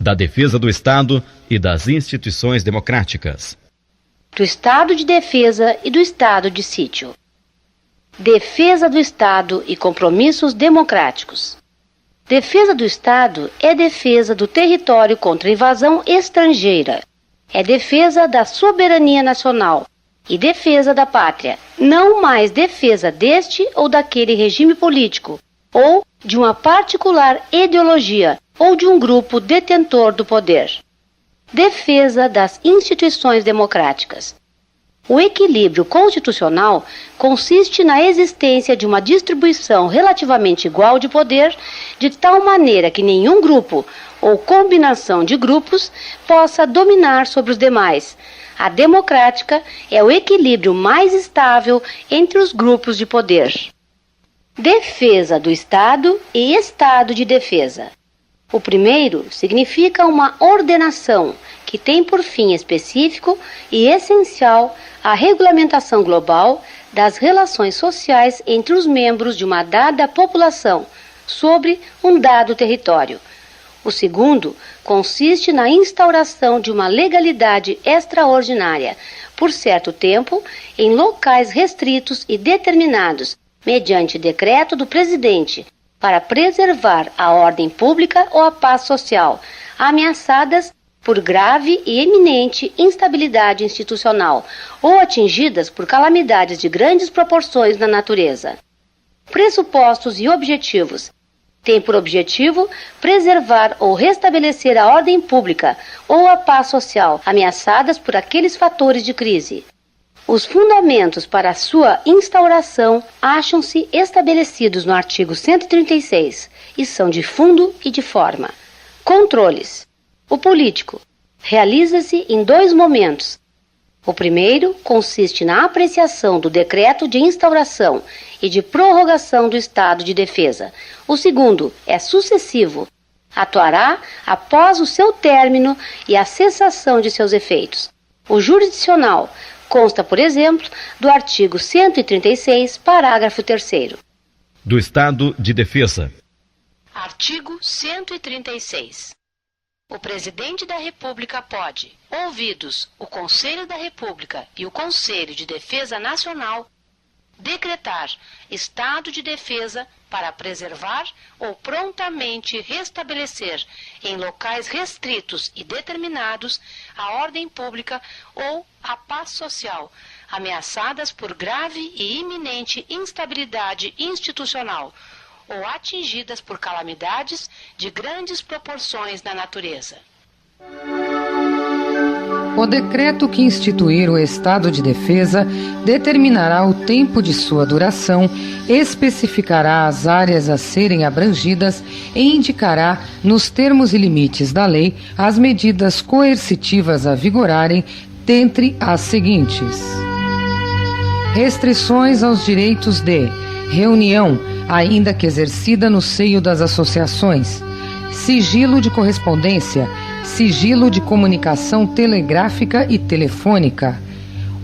da defesa do Estado e das instituições democráticas. Do estado de defesa e do estado de sítio. Defesa do Estado e compromissos democráticos. Defesa do Estado é defesa do território contra invasão estrangeira. É defesa da soberania nacional e defesa da pátria, não mais defesa deste ou daquele regime político, ou de uma particular ideologia ou de um grupo detentor do poder. Defesa das instituições democráticas. O equilíbrio constitucional consiste na existência de uma distribuição relativamente igual de poder, de tal maneira que nenhum grupo ou combinação de grupos possa dominar sobre os demais. A democrática é o equilíbrio mais estável entre os grupos de poder. Defesa do Estado e Estado de defesa. O primeiro significa uma ordenação que tem por fim específico e essencial a regulamentação global das relações sociais entre os membros de uma dada população sobre um dado território. O segundo consiste na instauração de uma legalidade extraordinária, por certo tempo, em locais restritos e determinados, mediante decreto do presidente, para preservar a ordem pública ou a paz social, ameaçadas por grave e eminente instabilidade institucional ou atingidas por calamidades de grandes proporções na natureza. Pressupostos e objetivos. Tem por objetivo preservar ou restabelecer a ordem pública ou a paz social ameaçadas por aqueles fatores de crise. Os fundamentos para a sua instauração acham-se estabelecidos no artigo 136 e são de fundo e de forma. Controles. O político realiza-se em dois momentos. O primeiro consiste na apreciação do decreto de instauração e de prorrogação do estado de defesa. O segundo é sucessivo. Atuará após o seu término e a cessação de seus efeitos. O jurisdicional consta, por exemplo, do artigo 136, parágrafo 3º. Do Estado de defesa. Artigo 136. O Presidente da República pode, ouvidos o Conselho da República e o Conselho de Defesa Nacional, decretar estado de defesa para preservar ou prontamente restabelecer em locais restritos e determinados a ordem pública ou a paz social, ameaçadas por grave e iminente instabilidade institucional ou atingidas por calamidades de grandes proporções na natureza. O decreto que instituir o estado de defesa determinará o tempo de sua duração, especificará as áreas a serem abrangidas e indicará, nos termos e limites da lei, as medidas coercitivas a vigorarem, dentre as seguintes: restrições aos direitos de reunião, ainda que exercida no seio das associações, sigilo de correspondência, sigilo de comunicação telegráfica e telefônica,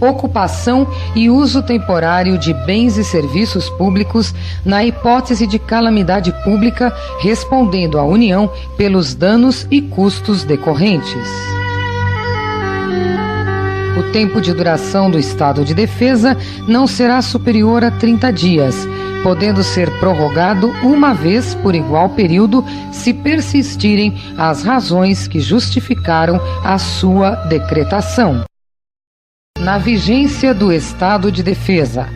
ocupação e uso temporário de bens e serviços públicos na hipótese de calamidade pública, respondendo à União pelos danos e custos decorrentes. O tempo de duração do estado de defesa não será superior a 30 dias, podendo ser prorrogado uma vez por igual período se persistirem as razões que justificaram a sua decretação. Na vigência do estado de defesa,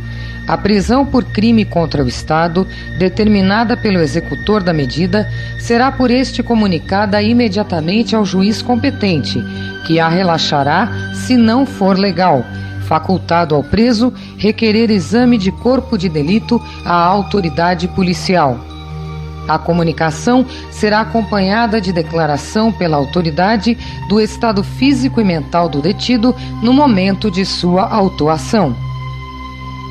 a prisão por crime contra o Estado, determinada pelo executor da medida, será por este comunicada imediatamente ao juiz competente, que a relaxará se não for legal, facultado ao preso requerer exame de corpo de delito à autoridade policial. A comunicação será acompanhada de declaração pela autoridade do estado físico e mental do detido no momento de sua autuação.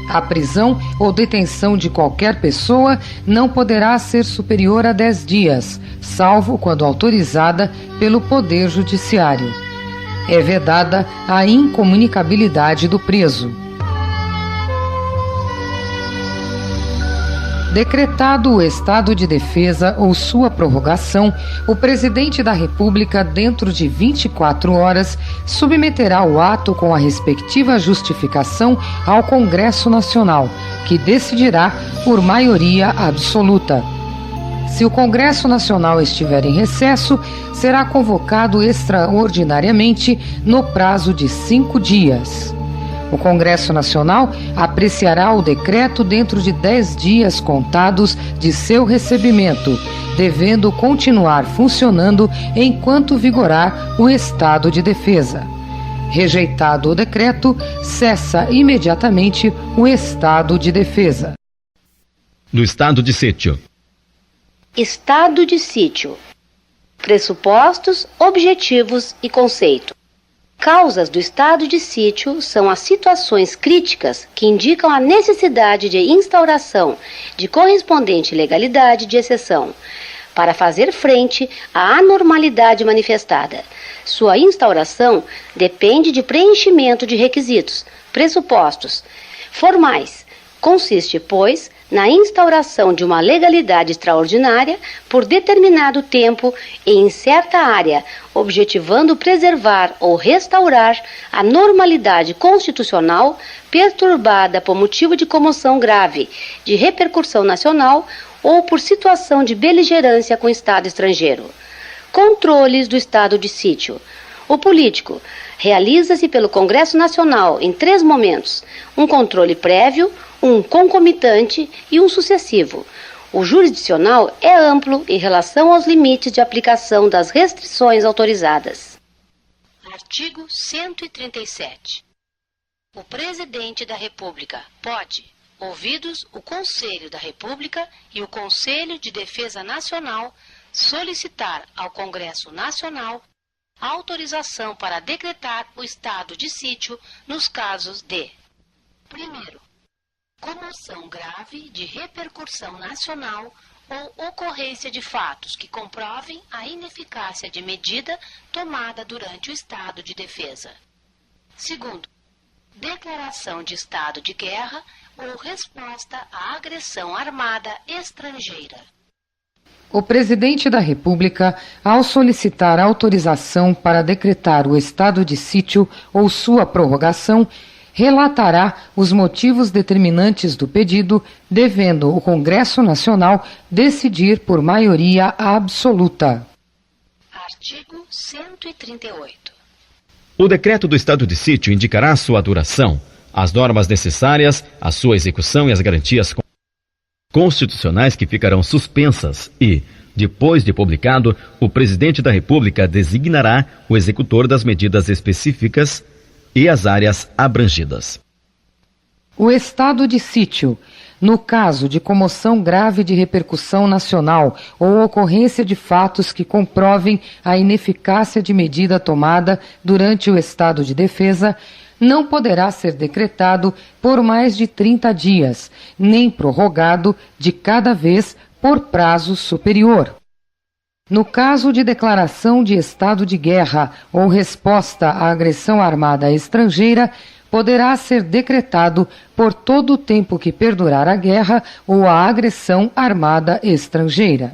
A prisão ou detenção de qualquer pessoa não poderá ser superior a 10 dias, salvo quando autorizada pelo Poder Judiciário. É vedada a incomunicabilidade do preso. Decretado o estado de defesa ou sua prorrogação, o presidente da República, dentro de 24 horas, submeterá o ato com a respectiva justificação ao Congresso Nacional, que decidirá por maioria absoluta. Se o Congresso Nacional estiver em recesso, será convocado extraordinariamente no prazo de 5 dias. O Congresso Nacional apreciará o decreto dentro de 10 dias contados de seu recebimento, devendo continuar funcionando enquanto vigorar o estado de defesa. Rejeitado o decreto, cessa imediatamente o estado de defesa. Do estado de sítio. Estado de sítio. Pressupostos, objetivos e conceito. Causas do estado de sítio são as situações críticas que indicam a necessidade de instauração de correspondente legalidade de exceção para fazer frente à anormalidade manifestada. Sua instauração depende de preenchimento de requisitos, pressupostos formais. Consiste, pois, na instauração de uma legalidade extraordinária por determinado tempo e em certa área, objetivando preservar ou restaurar a normalidade constitucional perturbada por motivo de comoção grave, de repercussão nacional ou por situação de beligerância com o Estado estrangeiro. Controles do estado de sítio. O político realiza-se pelo Congresso Nacional em 3 momentos: um controle prévio, um concomitante e um sucessivo. O jurisdicional é amplo em relação aos limites de aplicação das restrições autorizadas. Artigo 137. O Presidente da República pode, ouvidos o Conselho da República e o Conselho de Defesa Nacional, solicitar ao Congresso Nacional autorização para decretar o estado de sítio nos casos de: primeiro, comoção grave de repercussão nacional ou ocorrência de fatos que comprovem a ineficácia de medida tomada durante o estado de defesa. Segundo, declaração de estado de guerra ou resposta à agressão armada estrangeira. O Presidente da República, ao solicitar autorização para decretar o estado de sítio ou sua prorrogação, relatará os motivos determinantes do pedido, devendo o Congresso Nacional decidir por maioria absoluta. Artigo 138. O decreto do estado de sítio indicará sua duração, as normas necessárias, a sua execução e as garantias constitucionais que ficarão suspensas e, depois de publicado, o Presidente da República designará o executor das medidas específicas e as áreas abrangidas. O estado de sítio, no caso de comoção grave de repercussão nacional ou ocorrência de fatos que comprovem a ineficácia de medida tomada durante o estado de defesa, não poderá ser decretado por mais de 30 dias, nem prorrogado de cada vez por prazo superior. No caso de declaração de estado de guerra ou resposta à agressão armada estrangeira, poderá ser decretado por todo o tempo que perdurar a guerra ou a agressão armada estrangeira.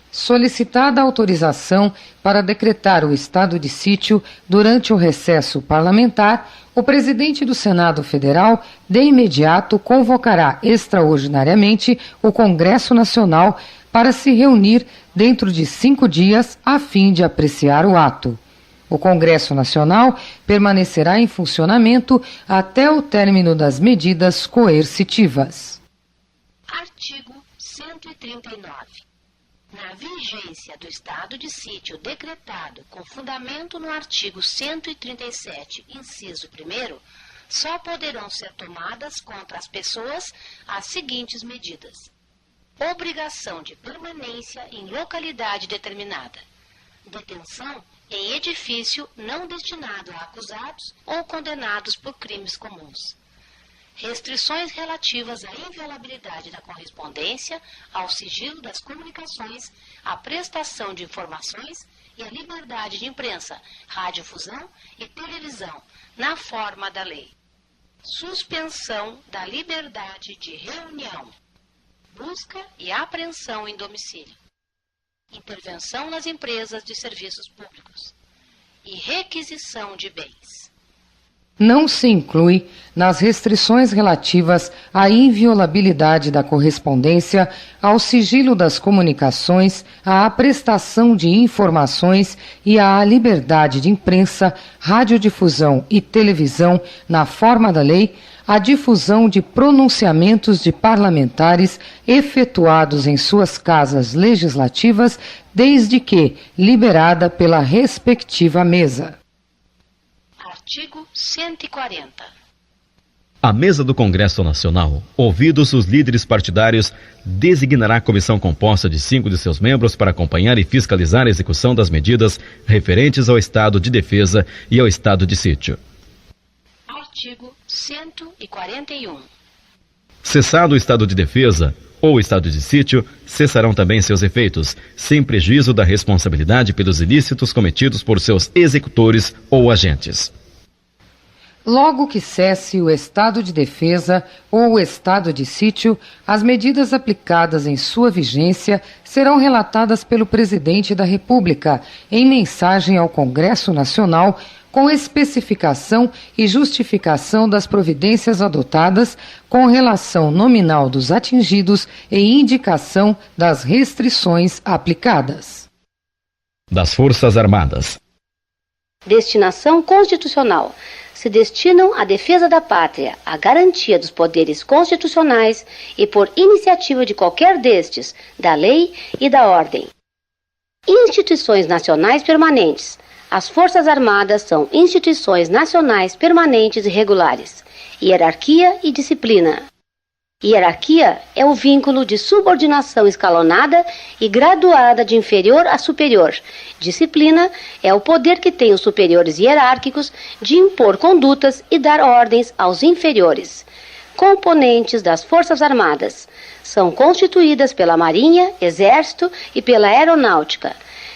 Solicitada autorização para decretar o estado de sítio durante o recesso parlamentar, o presidente do Senado Federal de imediato convocará extraordinariamente o Congresso Nacional para se reunir dentro de 5 dias a fim de apreciar o ato. O Congresso Nacional permanecerá em funcionamento até o término das medidas coercitivas. Artigo 139. Na vigência do estado de sítio decretado com fundamento no artigo 137, inciso 1º, só poderão ser tomadas contra as pessoas as seguintes medidas: obrigação de permanência em localidade determinada, detenção em edifício não destinado a acusados ou condenados por crimes comuns, restrições relativas à inviolabilidade da correspondência, ao sigilo das comunicações, à prestação de informações e à liberdade de imprensa, radiodifusão e televisão, na forma da lei. Suspensão da liberdade de reunião. busca e apreensão em domicílio, intervenção nas empresas de serviços públicos e requisição de bens. Não se inclui nas restrições relativas à inviolabilidade da correspondência, ao sigilo das comunicações, à prestação de informações e à liberdade de imprensa, radiodifusão e televisão na forma da lei, a difusão de pronunciamentos de parlamentares efetuados em suas casas legislativas, desde que liberada pela respectiva mesa. Artigo 140. A mesa do Congresso Nacional, ouvidos os líderes partidários, designará comissão composta de 5 de seus membros para acompanhar e fiscalizar a execução das medidas referentes ao estado de defesa e ao estado de sítio. Artigo 141. Cessado o estado de defesa ou estado de sítio, cessarão também seus efeitos, sem prejuízo da responsabilidade pelos ilícitos cometidos por seus executores ou agentes. Logo que cesse o estado de defesa ou o estado de sítio, as medidas aplicadas em sua vigência serão relatadas pelo Presidente da República em mensagem ao Congresso Nacional, com especificação e justificação das providências adotadas, com relação nominal dos atingidos e indicação das restrições aplicadas. Das Forças Armadas. Destinação constitucional. Se destinam à defesa da pátria, à garantia dos poderes constitucionais e por iniciativa de qualquer destes, da lei e da ordem. Instituições nacionais permanentes. As Forças Armadas são instituições nacionais permanentes e regulares. Hierarquia e disciplina. Hierarquia é o vínculo de subordinação escalonada e graduada de inferior a superior. Disciplina é o poder que têm os superiores hierárquicos de impor condutas e dar ordens aos inferiores. Componentes das Forças Armadas são constituídas pela Marinha, Exército e pela Aeronáutica.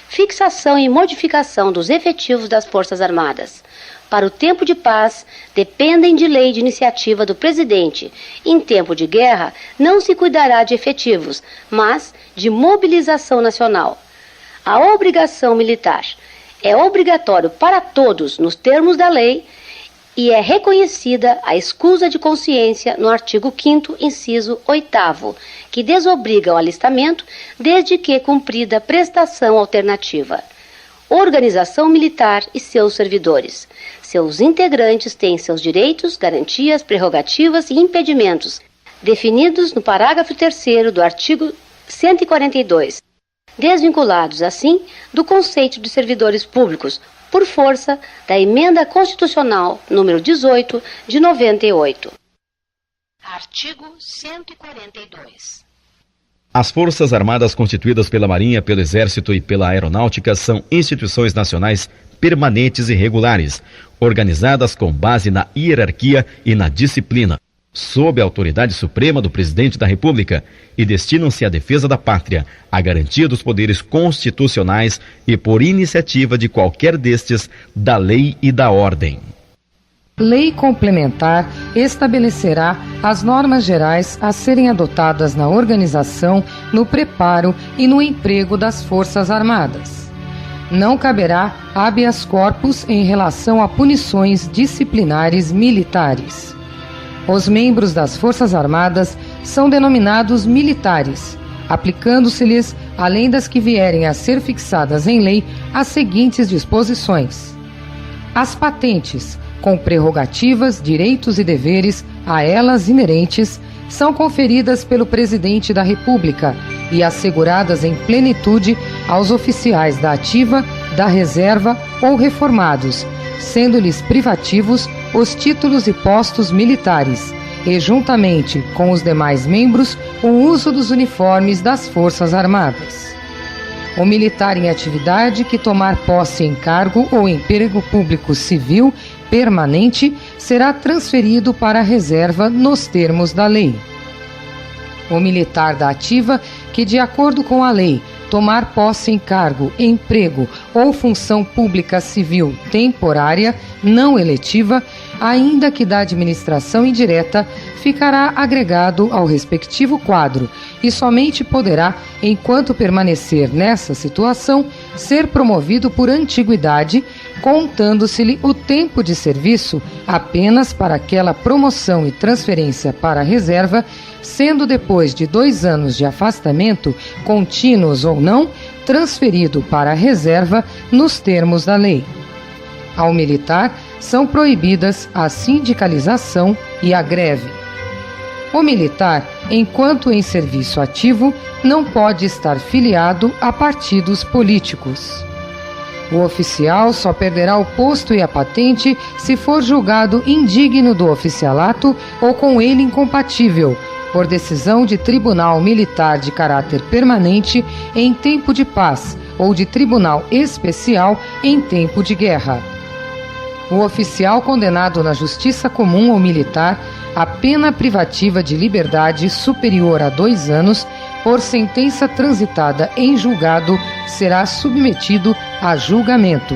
Fixação e modificação dos efetivos das Forças Armadas. Para o tempo de paz, dependem de lei de iniciativa do presidente. Em tempo de guerra, não se cuidará de efetivos, mas de mobilização nacional. A obrigação militar é obrigatório para todos nos termos da lei e é reconhecida a escusa de consciência no artigo 5º, inciso 8º, que desobriga o alistamento desde que cumprida prestação alternativa. Organização militar e seus servidores. Seus integrantes têm seus direitos, garantias, prerrogativas e impedimentos, definidos no parágrafo 3º do artigo 142, desvinculados, assim, do conceito de servidores públicos, por força da Emenda Constitucional número 18, de 98. Artigo 142. As Forças Armadas constituídas pela Marinha, pelo Exército e pela Aeronáutica são instituições nacionais permanentes e regulares, organizadas com base na hierarquia e na disciplina, sob a autoridade suprema do Presidente da República, e destinam-se à defesa da pátria, à garantia dos poderes constitucionais e por iniciativa de qualquer destes, da lei e da ordem. Lei complementar estabelecerá as normas gerais a serem adotadas na organização, no preparo e no emprego das Forças Armadas. Não caberá habeas corpus em relação a punições disciplinares militares. Os membros das Forças Armadas são denominados militares, aplicando-se-lhes, além das que vierem a ser fixadas em lei, as seguintes disposições: as patentes, com prerrogativas, direitos e deveres a elas inerentes, são conferidas pelo Presidente da República e asseguradas em plenitude aos oficiais da ativa, da reserva ou reformados, sendo-lhes privativos os títulos e postos militares, e, juntamente com os demais membros, o uso dos uniformes das Forças Armadas. O militar em atividade que tomar posse em cargo ou emprego público civil permanente será transferido para a reserva nos termos da lei. O militar da ativa que, de acordo com a lei, tomar posse em cargo, emprego ou função pública civil temporária, não eletiva, ainda que da administração indireta, ficará agregado ao respectivo quadro e somente poderá, enquanto permanecer nessa situação, ser promovido por antiguidade, contando-se-lhe o tempo de serviço apenas para aquela promoção e transferência para a reserva, sendo depois de 2 anos de afastamento, contínuos ou não, transferido para a reserva nos termos da lei. Ao militar são proibidas a sindicalização e a greve. O militar, enquanto em serviço ativo, não pode estar filiado a partidos políticos. O oficial só perderá o posto e a patente se for julgado indigno do oficialato ou com ele incompatível, por decisão de tribunal militar de caráter permanente em tempo de paz ou de tribunal especial em tempo de guerra. O oficial condenado na justiça comum ou militar a pena privativa de liberdade superior a 2 anos por sentença transitada em julgado será submetido a julgamento.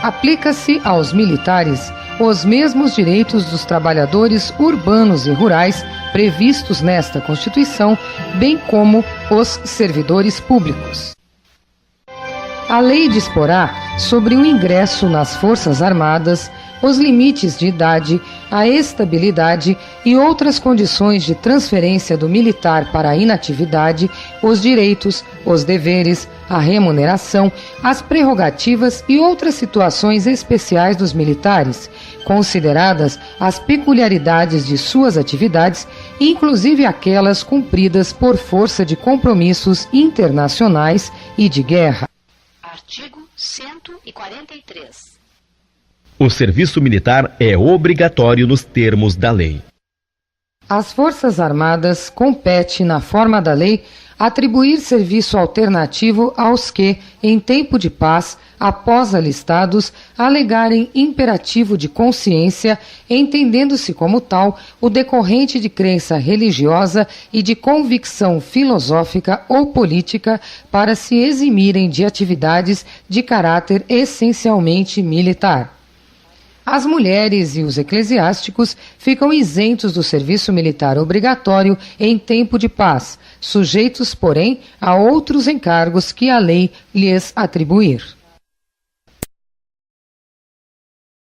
Aplica-se aos militares os mesmos direitos dos trabalhadores urbanos e rurais previstos nesta Constituição, bem como os servidores públicos. A lei disporá sobre o ingresso nas Forças Armadas, os limites de idade, a estabilidade e outras condições de transferência do militar para a inatividade, os direitos, os deveres, a remuneração, as prerrogativas e outras situações especiais dos militares, consideradas as peculiaridades de suas atividades, inclusive aquelas cumpridas por força de compromissos internacionais e de guerra. Artigo 143. O serviço militar é obrigatório nos termos da lei. Às Forças Armadas compete, na forma da lei, atribuir serviço alternativo aos que, em tempo de paz, após alistados, alegarem imperativo de consciência, entendendo-se como tal o decorrente de crença religiosa e de convicção filosófica ou política para se eximirem de atividades de caráter essencialmente militar. As mulheres e os eclesiásticos ficam isentos do serviço militar obrigatório em tempo de paz, sujeitos, porém, a outros encargos que a lei lhes atribuir.